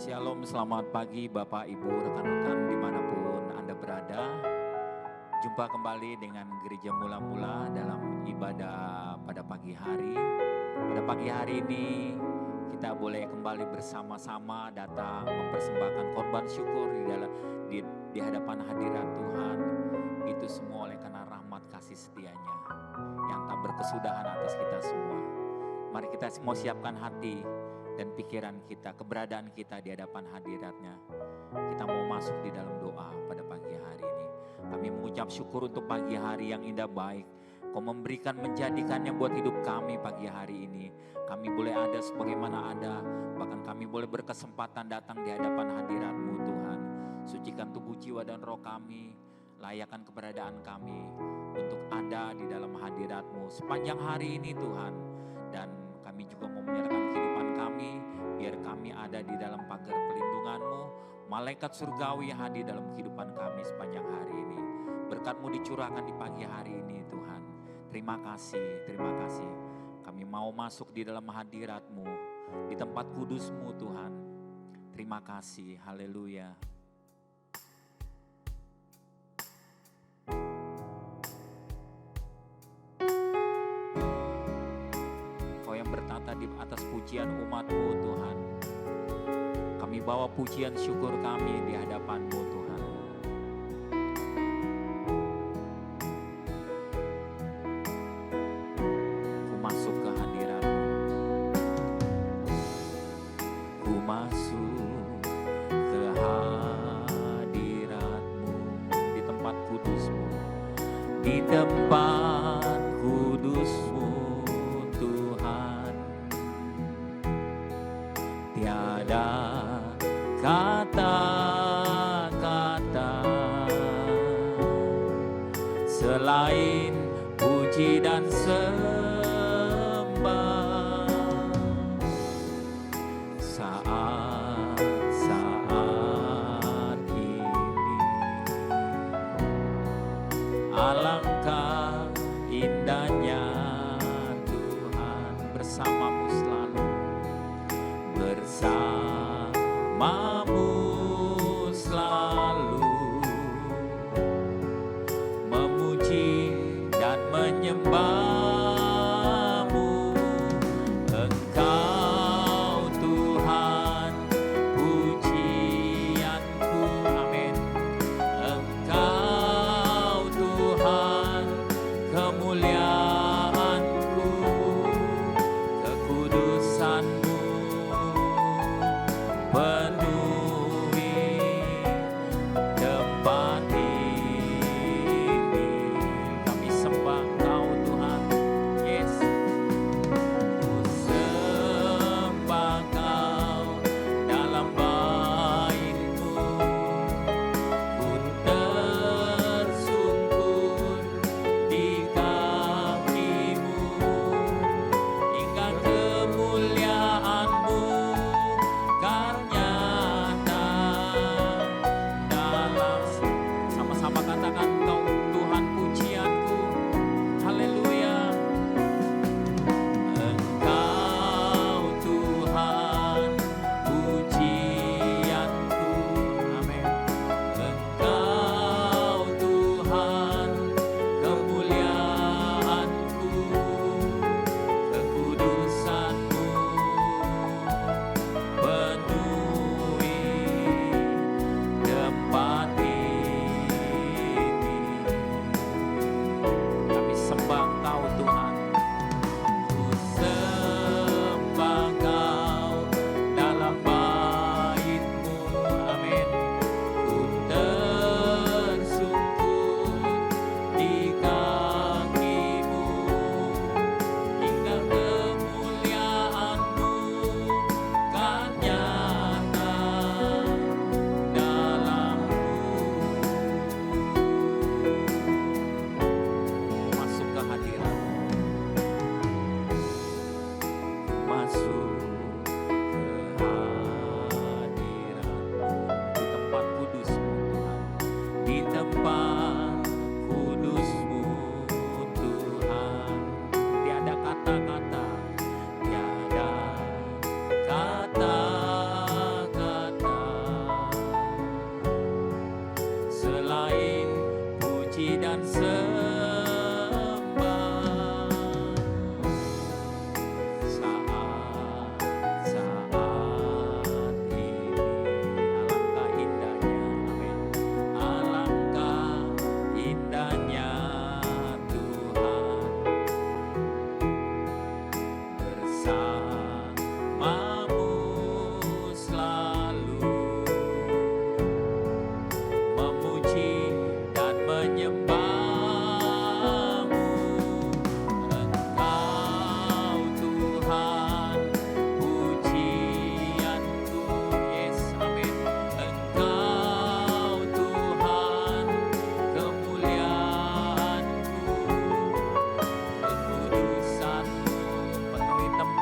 Shalom, selamat pagi Bapak Ibu, rekan-rekan dimanapun Anda berada. Jumpa kembali dengan Gereja Mula-Mula dalam ibadah pada pagi hari. Pada pagi hari ini kita boleh kembali bersama-sama datang mempersembahkan korban syukur di hadapan hadirat Tuhan. Itu semua oleh karena rahmat kasih setianya yang tak berkesudahan atas kita semua. Mari kita semua siapkan hati dan pikiran kita, keberadaan kita di hadapan hadiratnya. Kita mau masuk di dalam doa pada pagi hari ini. Kami mengucap syukur untuk pagi hari yang indah baik. Kau memberikan menjadikannya buat hidup kami pagi hari ini. Kami boleh ada sebagaimana ada, bahkan kami boleh berkesempatan datang di hadapan hadirat-Mu Tuhan. Sucikan tubuh, jiwa dan roh kami, layakkan keberadaan kami untuk ada di dalam hadirat-Mu sepanjang hari ini Tuhan. Dan kami juga mau menyerahkan kehidupan kami, biar kami ada di dalam pagar pelindungan-Mu. Malaikat surgawi hadir dalam kehidupan kami sepanjang hari ini. Berkat-Mu dicurahkan di pagi hari ini Tuhan. Terima kasih, terima kasih. Kami mau masuk di dalam hadirat-Mu, di tempat kudus-Mu Tuhan. Terima kasih, haleluya. Bertata di atas pujian umat-Mu Tuhan. Kami bawa pujian syukur kami di hadapan-Mu Tuhan. Ku masuk ke hadirat-Mu. Ku masuk ke hadirat-Mu di tempat kudus-Mu. Di tempat kudus-Mu tiada kata-kata selain puji dan sembah. Saat-saat ini alangkah indahnya Tuhan bersama-Mu selalu. Bersamamu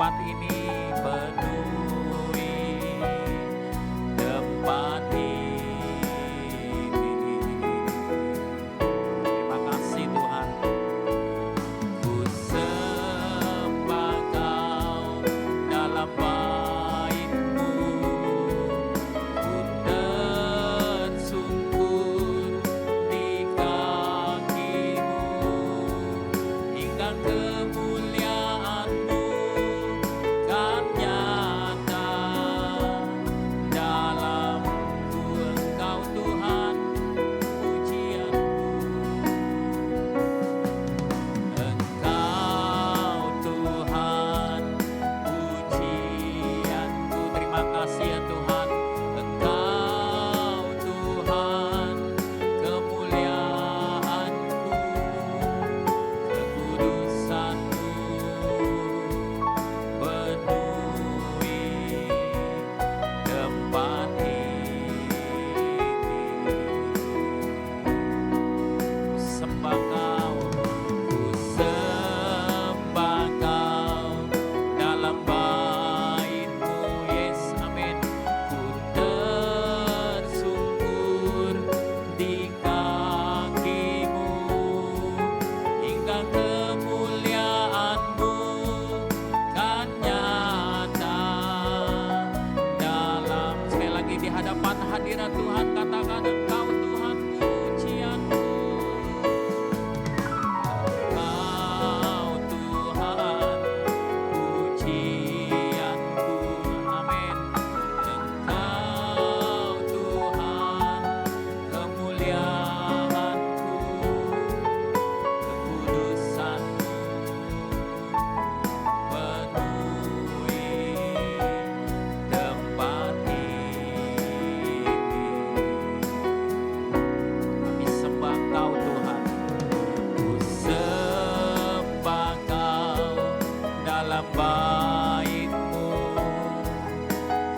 tempat ini, penuhi tempat ini. Terima kasih Tuhan. Ku sembah Kau dalam bait-Mu, ku tersungkur di kaki-Mu, hingga kemuliaan-Mu kan nyata dalamku. Engkau Tuhan pujianku, Engkau Tuhan pujianku. Terima kasih ya Tuhan. Engkau Tuhan kemuliaanku, kekudusan-Mu penuhi tempat ini. Ku sembah Kau, ku sembah Kau dalam bait-Mu, yes, amin. Ku tersungkur di kaki-Mu, hingga kemuliaan-Mu kan nyata dalam. Sekali lagi di hadapan hadirat Tuhan, katakan Engkau Tuhan pujianku, Engkau Tuhan pujianku, amin. Engkau Tuhan kemuliaanku, kekudusan-Mu penuhi tempat ini. Kami sembah Kau Tuhan, ku sembah Kau dalam bait-Mu,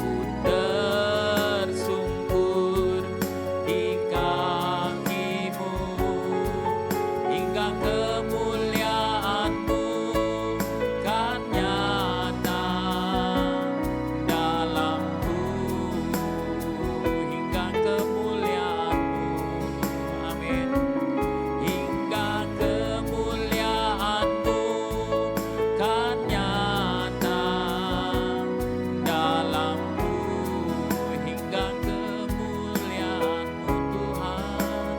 ku tersungkur di kaki-Mu, hingga kemuliaan-Mu kan nyata dalamku, hingga kemuliaan-Mu, amin. Hingga kemuliaan-Mu kan nyata dalamku, hingga kemuliaan-Mu Tuhan,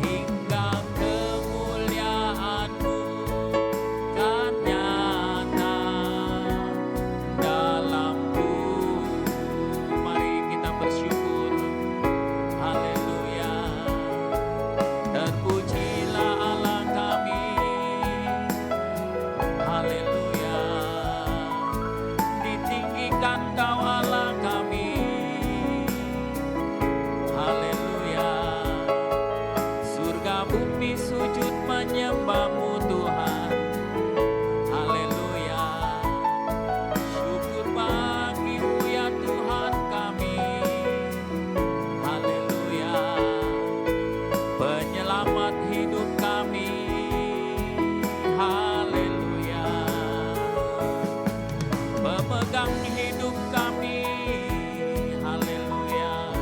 hingga kemuliaan-Mu kan nyata dalamku. Mari kita bersyukur, haleluya. Terpujilah Allah kami, haleluya. Ditinggikan Kau Allah kami, haleluya. Surga bumi sujud menyembah-Mu Tuhan, haleluya. Syukur bagi-Mu ya Tuhan kami, haleluya. Penyelamat hidup kami, haleluya. Pemegang hidup kami, haleluya.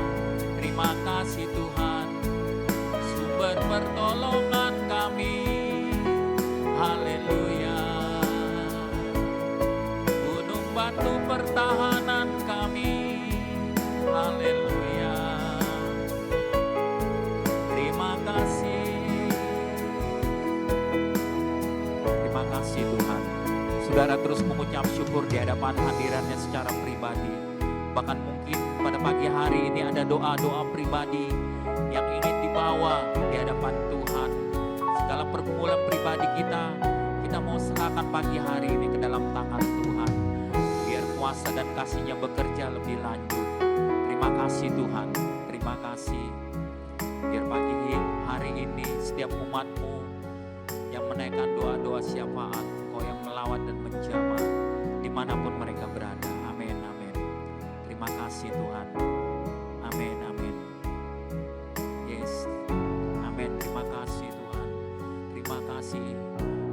Terima kasih Tuhan, sumber pertolongan kami, haleluya. Gunung batu pertahanan kami, haleluya. Terima kasih. Terima kasih Tuhan. Saudara terus mengucap syukur di hadapan hadiratnya secara pribadi. Bahkan mungkin pada pagi hari ini ada doa-doa pribadi yang ingin dibawa di hadapan Tuhan. Segala pergumulan pribadi kita mau serahkan pagi hari ini ke dalam tangan Tuhan. Biar kuasa dan kasih-Nya bekerja lebih lanjut. Terima kasih Tuhan, terima kasih. Biar pagi hari ini setiap umat-Mu yang menaikkan doa-doa syafaat, Engkau yang melawat dan menjamah dimanapun mereka berada. Amin, amin. Terima kasih Tuhan. Amin, amin. Yes, amin. Terima kasih Tuhan. Terima kasih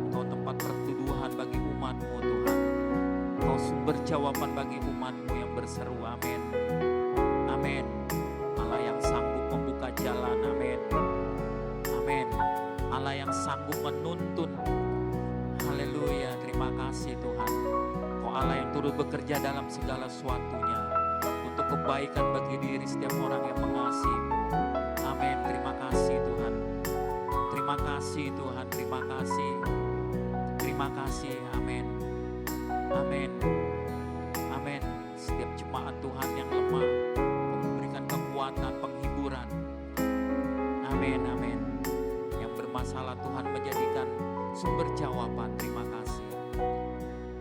Engkau tempat perteduhan bagi umat-Mu Tuhan. sumber jawaban bagi umat-Mu yang berseru. Amin. Amin. Allah yang sanggup membuka jalan. Amin. Amin. Allah yang sanggup menuntun. Haleluya. Terima kasih Tuhan. Kau Allah yang turut bekerja dalam segala sesuatunya untuk kebaikan bagi diri setiap orang yang mengasihi-Mu. Amin. Terima kasih Tuhan. Terima kasih Tuhan. Terima kasih. Terima kasih. Amin. Amin. Amin. Setiap jemaat Tuhan yang lemah, Kau memberikan kekuatan, penghiburan. Amin. Amin. Yang bermasalah Tuhan menjadikan sumber jawaban. Terima kasih.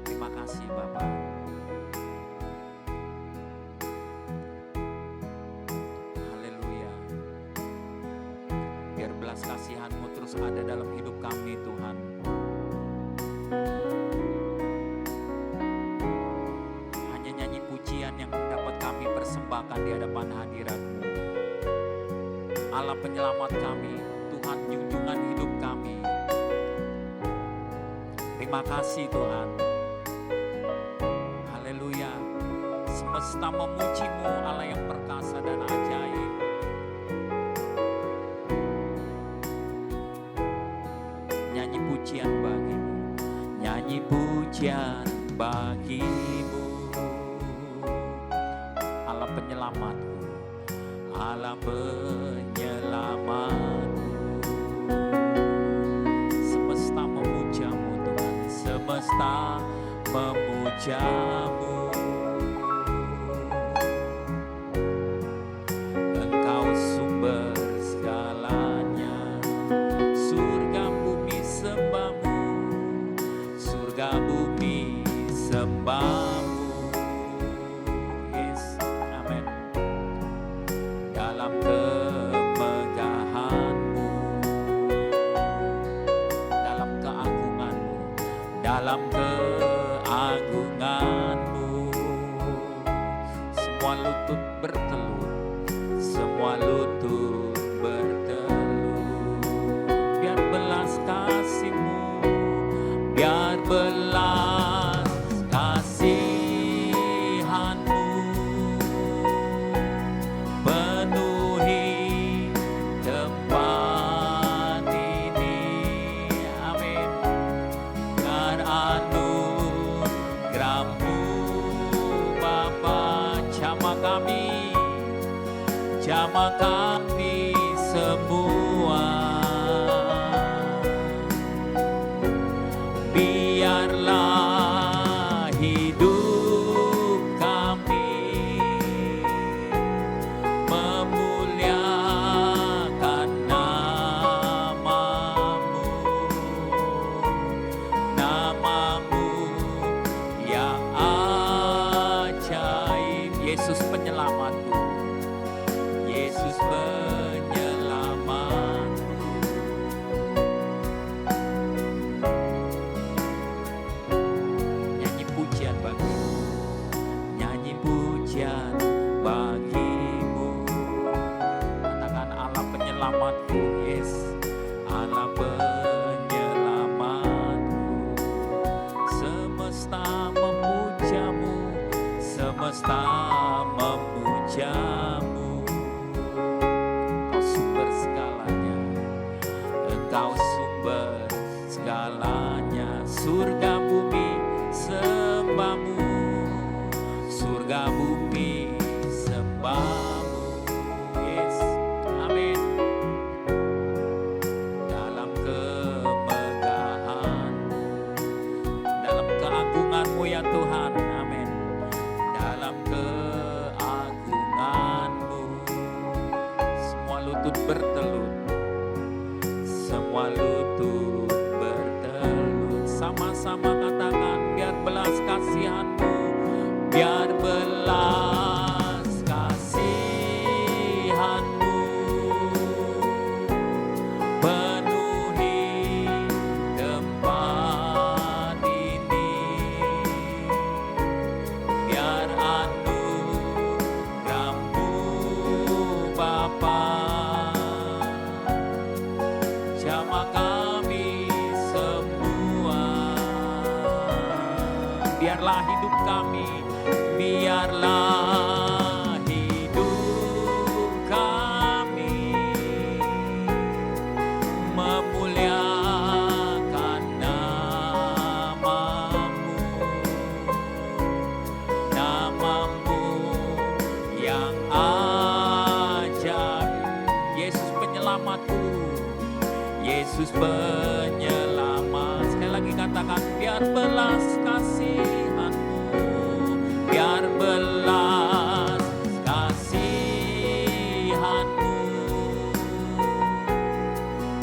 Terima kasih Bapak. Haleluya. Biar belas kasihan-Mu terus ada dalam hidup kami Tuhan. Hanya nyanyi pujian yang dapat kami persembahkan di hadapan hadirat-Mu. Allah penyelamat kami, Tuhan junjungan hidup kami. Terima kasih Tuhan. Haleluya. Semesta memuji-Mu, Allah yang perkasa dan ajaib. Nyanyi pujian bagi-Mu, nyanyi pujian bagi-Mu. Allah penyelamatku, Allah penyelamatku. Semesta memuja-Mu Tuhan, semesta memuja-Mu. Engkau sumber segalanya, surga bumi sembah-Mu, surga bumi sembah-Mu. Yes, amin. Dalam kemegahan-Mu, dalam keagungan-Mu, dalam keagungan-Mu, semua lutut bertelut, semua lutut bertelut. Biar belas kasih-Mu, biar belas kasihan-Mu penuhi tempat ini. Amin. Dengan anugerah-Mu Bapa, jamah kami semua. Biarlah hidup kami memuliakan nama-Mu, nama-Mu yang ajaib. Yesus penyelamatku, Yesus penyelamatku. Nyanyi pujian bagi-Mu, nyanyi pujian bagi-Mu. Katakan Allah penyelamatku, yes, Allah penyelamatku. Semesta memuja-Mu, semesta memuja-Mu. Engkau sumber segalanya, Engkau sumber segalanya. Surga bumi sembah-Mu, surga bumi sembah-Mu. Yes, amin. Dalam kemegahan-Mu, dalam keagungan-Mu ya Tuhan, amin. Dalam keagungan-Mu, semua lutut bertelut, semua lutut bertelut. Sama-sama katakan, biar belas kasihan-Mu, biar belas kasihan-Mu penuhi tempat ini. Biar anugerah-Mu Bapa, jamah kami semua. biarlah hidup kami, biarlah hidup kami memuliakan namamu, namamu yang ajaib. Yesus penyelamatku, Yesus penyelamat. Sekali lagi katakan, biar belas kasihan-Mu, biar belas kasihan-Mu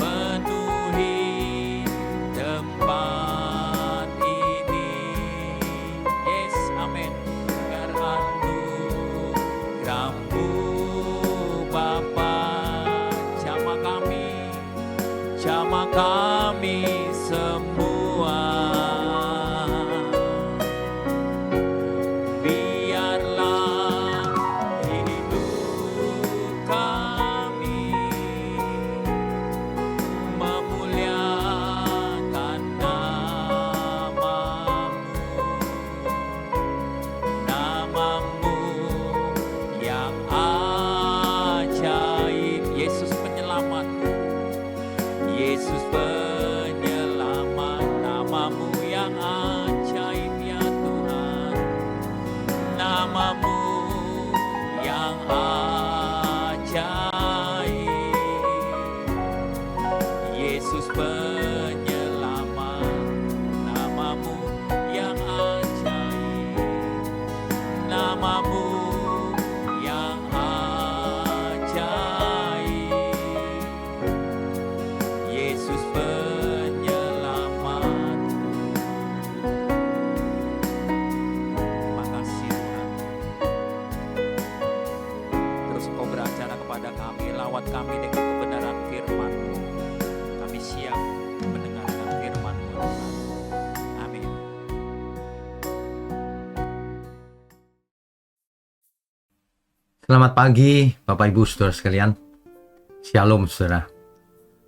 penuhi tempat ini. Yes, amin. Biar anugerah-Mu Bapa jamah kami semua. Biarlah hidup kami memuliakan namamu, namamu yang ajaib. Yesus penyelamatku, Yesus penyelamat, namamu yang ajaib ya Tuhan, namamu yang ajaib. Yesus penyelamat, namamu yang ajaib, namamu yang ajaib. Yesus penyelamat. Terima kasih Tuhan. Terus Engkau beracara kepada kami, lawat kami dengan kebenaran firman-Mu. Kami siap mendengarkan firman-Mu Tuhan. Amin. Selamat pagi Bapak Ibu Saudara sekalian. Shalom Saudara.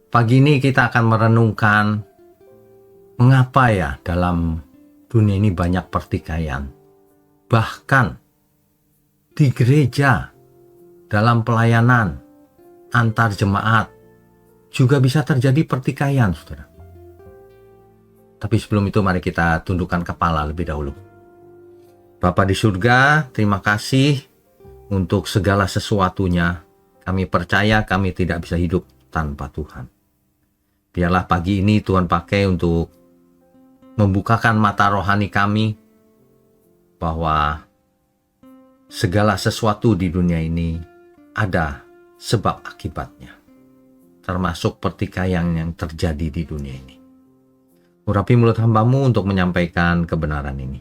Pagi ini kita akan merenungkan mengapa ya dalam dunia ini banyak pertikaian. Bahkan di gereja, dalam pelayanan antar jemaat juga bisa terjadi pertikaian, Saudara. Tapi sebelum itu mari kita tundukkan kepala lebih dahulu. Bapa di surga, terima kasih untuk segala sesuatunya. Kami percaya kami tidak bisa hidup tanpa Tuhan. Biarlah pagi ini Tuhan pakai untuk membukakan mata rohani kami bahwa segala sesuatu di dunia ini ada sebab akibatnya, termasuk pertikaian yang terjadi di dunia ini. Urapi mulut hamba-Mu untuk menyampaikan kebenaran ini.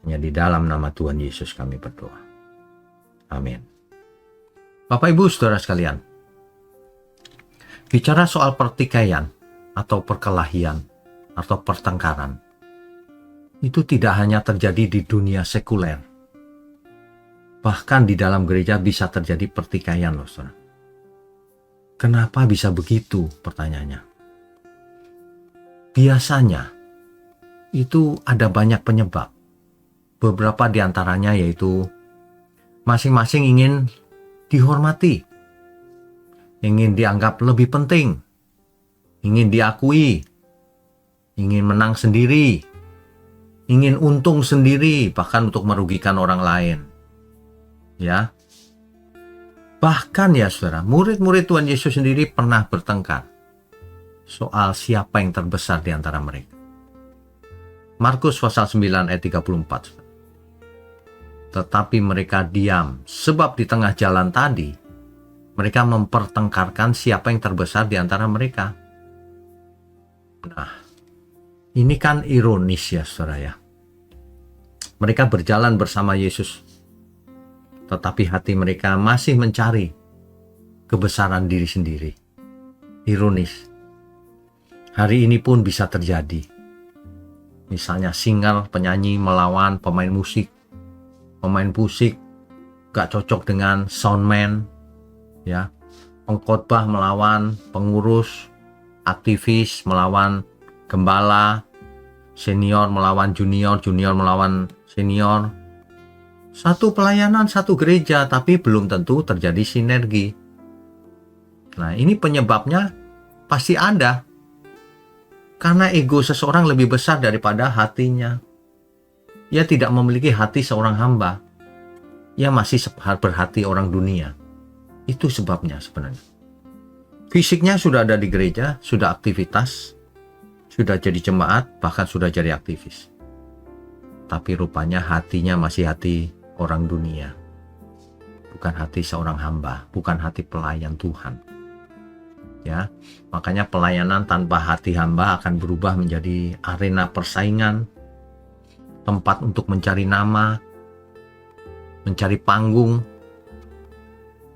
Hanya di dalam nama Tuhan Yesus kami berdoa. Amin. Bapak Ibu Saudara sekalian, bicara soal pertikaian atau perkelahian atau pertengkaran, itu tidak hanya terjadi di dunia sekuler. Bahkan di dalam gereja bisa terjadi pertikaian loh, Saudara. Kenapa bisa begitu? Pertanyaannya. Biasanya itu ada banyak penyebab. Beberapa di antaranya yaitu masing-masing ingin dihormati, ingin dianggap lebih penting, ingin diakui, ingin menang sendiri, ingin untung sendiri, bahkan untuk merugikan orang lain. Ya. Bahkan ya Saudara, murid-murid Tuhan Yesus sendiri pernah bertengkar soal siapa yang terbesar di antara mereka. Markus pasal 9 ayat 34. Tetapi mereka diam, sebab di tengah jalan tadi mereka mempertengkarkan siapa yang terbesar di antara mereka. Nah, ini kan ironis ya Saudara ya. Mereka berjalan bersama Yesus, tetapi hati mereka masih mencari kebesaran diri sendiri. Ironis. Hari ini pun bisa terjadi. Misalnya singer, penyanyi melawan pemain musik. Pemain musik gak cocok dengan soundman, ya. Pengkhotbah melawan pengurus, aktivis melawan gembala, senior melawan junior, junior melawan senior. Satu pelayanan, satu gereja, tapi belum tentu terjadi sinergi. Nah, ini penyebabnya pasti ada. Karena ego seseorang lebih besar daripada hatinya. Ia tidak memiliki hati seorang hamba. Ia masih berhati orang dunia. Itu sebabnya sebenarnya. Fisiknya sudah ada di gereja, sudah aktivitas, sudah jadi jemaat, bahkan sudah jadi aktivis. Tapi rupanya hatinya masih hati orang dunia. Bukan hati seorang hamba, bukan hati pelayan Tuhan. Ya, makanya pelayanan tanpa hati hamba akan berubah menjadi arena persaingan, tempat untuk mencari nama, mencari panggung.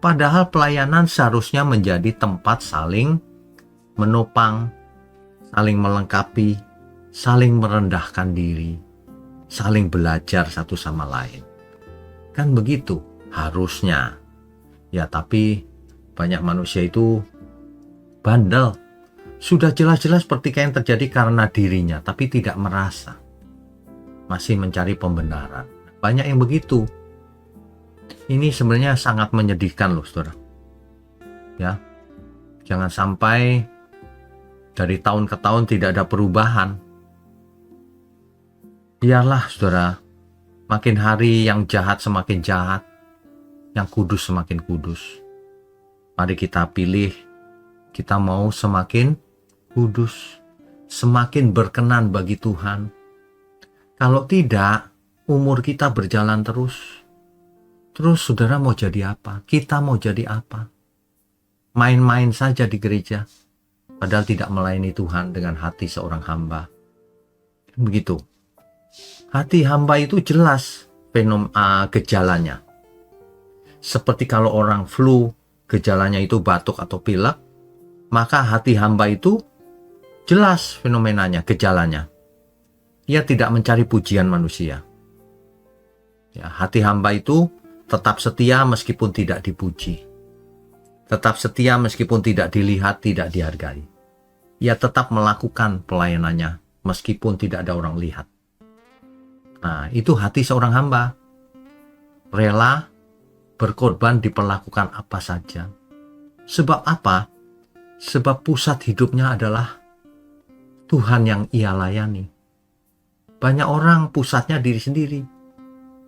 Padahal pelayanan seharusnya menjadi tempat saling menopang, saling melengkapi, saling merendahkan diri, saling belajar satu sama lain. Kan begitu harusnya. Ya, tapi banyak manusia itu bandel. Sudah jelas-jelas pertikaian terjadi karena dirinya, tapi tidak merasa. Masih mencari pembenaran. Banyak yang begitu. Ini sebenarnya sangat menyedihkan loh, saudara. Ya, jangan sampai dari tahun ke tahun tidak ada perubahan. Biarlah, saudara, makin hari yang jahat semakin jahat, yang kudus semakin kudus. Mari kita pilih, kita mau semakin kudus, semakin berkenan bagi Tuhan. Kalau tidak, umur kita berjalan terus. Terus saudara mau jadi apa? Kita mau jadi apa? Main-main saja di gereja, padahal tidak melayani Tuhan dengan hati seorang hamba. Begitu. Hati hamba itu jelas gejalanya. Seperti kalau orang flu, gejalanya itu batuk atau pilek, maka hati hamba itu jelas fenomenanya, gejalanya. Ia tidak mencari pujian manusia. Ya, hati hamba itu tetap setia meskipun tidak dipuji. Tetap setia meskipun tidak dilihat, tidak dihargai. Ia tetap melakukan pelayanannya meskipun tidak ada orang lihat. Nah, itu hati seorang hamba. Rela berkorban diperlakukan apa saja. Sebab apa? Sebab pusat hidupnya adalah Tuhan yang ia layani. Banyak orang pusatnya diri sendiri.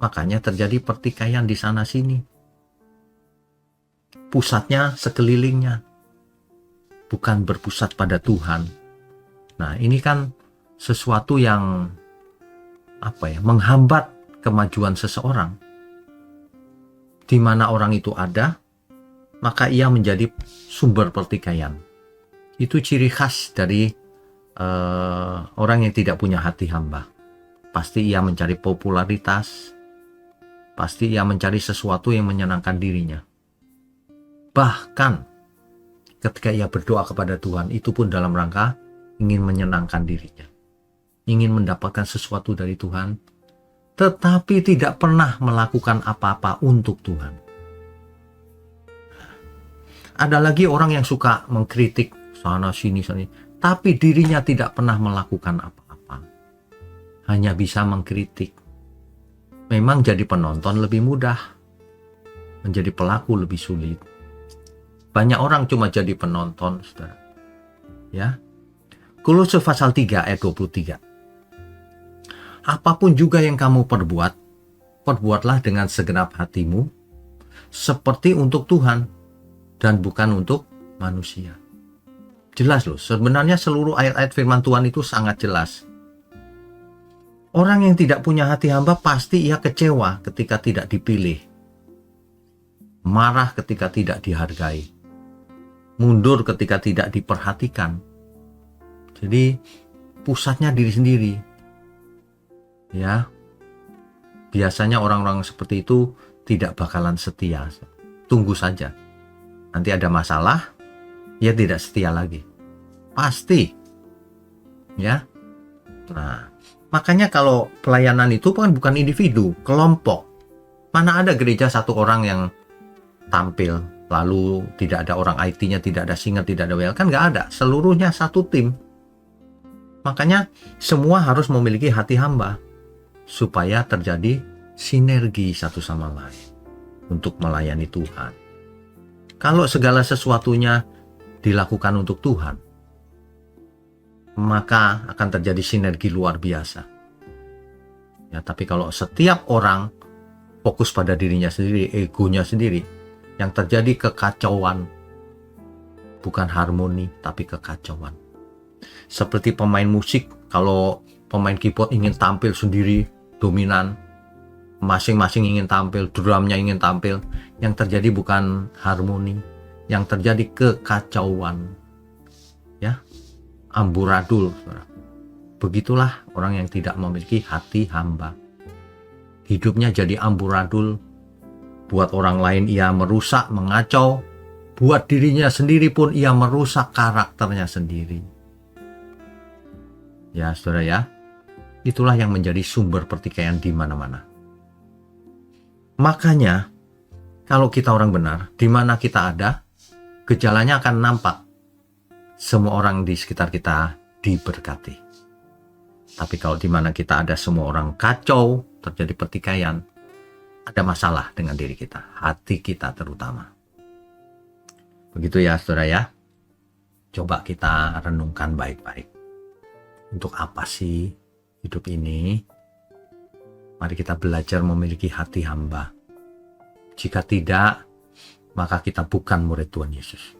Makanya terjadi pertikaian di sana-sini. Pusatnya sekelilingnya. Bukan berpusat pada Tuhan. Nah, ini kan sesuatu yang menghambat kemajuan seseorang. Di mana orang itu ada, maka ia menjadi sumber pertikaian. Itu ciri khas dari orang yang tidak punya hati hamba. Pasti ia mencari popularitas, pasti ia mencari sesuatu yang menyenangkan dirinya. Bahkan ketika ia berdoa kepada Tuhan, itu pun dalam rangka ingin menyenangkan dirinya. Ingin mendapatkan sesuatu dari Tuhan, tetapi tidak pernah melakukan apa-apa untuk Tuhan. Ada lagi orang yang suka mengkritik sana sini, tapi dirinya tidak pernah melakukan apa-apa. Hanya bisa mengkritik. Memang jadi penonton lebih mudah, menjadi pelaku lebih sulit. Banyak orang cuma jadi penonton, saudara. Ya. Kolose pasal 3 ayat 23. Apapun juga yang kamu perbuat, perbuatlah dengan segenap hatimu, seperti untuk Tuhan, dan bukan untuk manusia. Jelas loh, sebenarnya seluruh ayat-ayat firman Tuhan itu sangat jelas. Orang yang tidak punya hati hamba pasti ia kecewa ketika tidak dipilih. Marah ketika tidak dihargai. Mundur ketika tidak diperhatikan. Jadi pusatnya diri sendiri. Ya, biasanya orang-orang seperti itu tidak bakalan setia. Tunggu saja. Nanti ada masalah, ia tidak setia lagi. Pasti. Ya. Nah, makanya kalau pelayanan itu kan bukan individu, kelompok. Mana ada gereja satu orang yang tampil, lalu tidak ada orang IT-nya, tidak ada singer, tidak ada WL, kan nggak ada. Seluruhnya satu tim. Makanya semua harus memiliki hati hamba supaya terjadi sinergi satu sama lain untuk melayani Tuhan. Kalau segala sesuatunya dilakukan untuk Tuhan, maka akan terjadi sinergi luar biasa. Ya, tapi kalau setiap orang fokus pada dirinya sendiri, egonya sendiri, yang terjadi kekacauan, bukan harmoni, tapi kekacauan. Seperti pemain musik, kalau pemain keyboard ingin tampil sendiri, dominan, masing-masing ingin tampil, drumnya ingin tampil, yang terjadi bukan harmoni, yang terjadi kekacauan. Ya, amburadul. Begitulah orang yang tidak memiliki hati hamba. Hidupnya jadi amburadul, buat orang lain ia merusak, mengacau, buat dirinya sendiri pun ia merusak karakternya sendiri. Ya, saudara ya, itulah yang menjadi sumber pertikaian di mana-mana. Makanya, kalau kita orang benar, di mana kita ada, gejalanya akan nampak. Semua orang di sekitar kita diberkati. Tapi kalau di mana kita ada semua orang kacau, terjadi pertikaian, ada masalah dengan diri kita, hati kita terutama. Begitu ya, saudara ya. Coba kita renungkan baik-baik. Untuk apa sih hidup ini? Mari kita belajar memiliki hati hamba. Jika tidak, maka kita bukan murid Tuhan Yesus.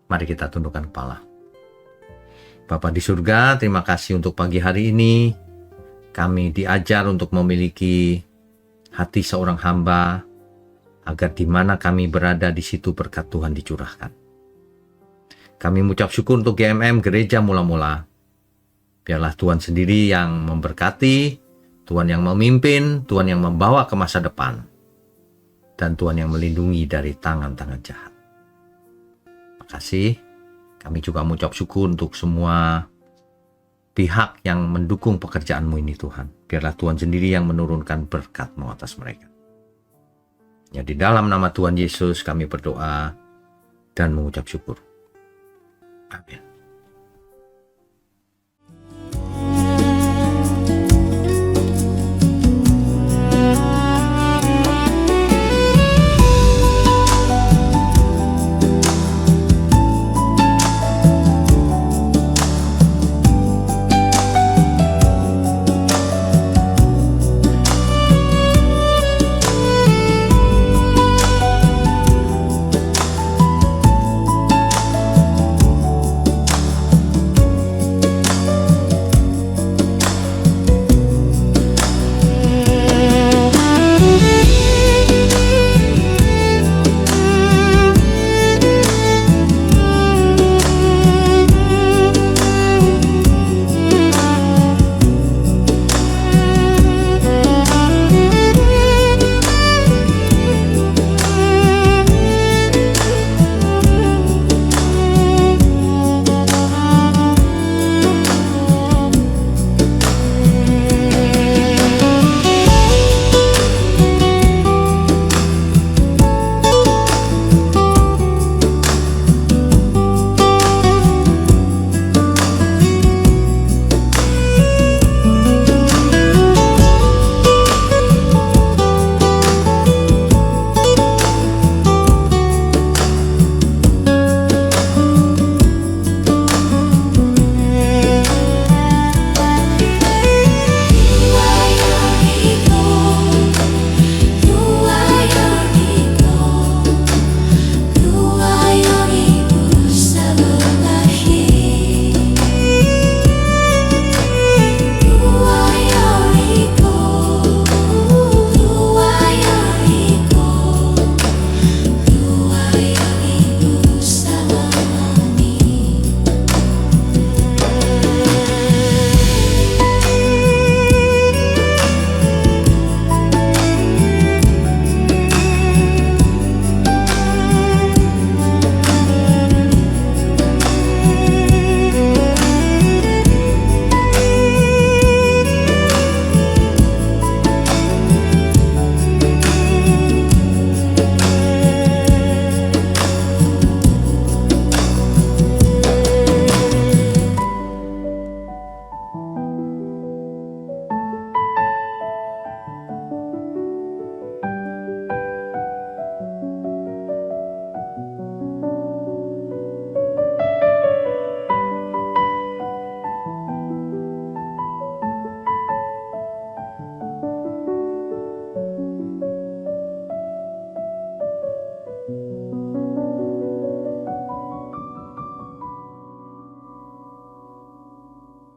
Mari kita tundukkan kepala. Bapa di surga, terima kasih untuk pagi hari ini. Kami diajar untuk memiliki hati seorang hamba, agar di mana kami berada di situ berkat Tuhan dicurahkan. Kami mengucap syukur untuk GMM Gereja Mula-Mula. Biarlah Tuhan sendiri yang memberkati, Tuhan yang memimpin, Tuhan yang membawa ke masa depan, dan Tuhan yang melindungi dari tangan-tangan jahat. Terima kasih. Kami juga mengucap syukur untuk semua pihak yang mendukung pekerjaan-Mu ini Tuhan. Biarlah Tuhan sendiri yang menurunkan berkat-Mu atas mereka. Ya, di dalam nama Tuhan Yesus kami berdoa dan mengucap syukur. Amin.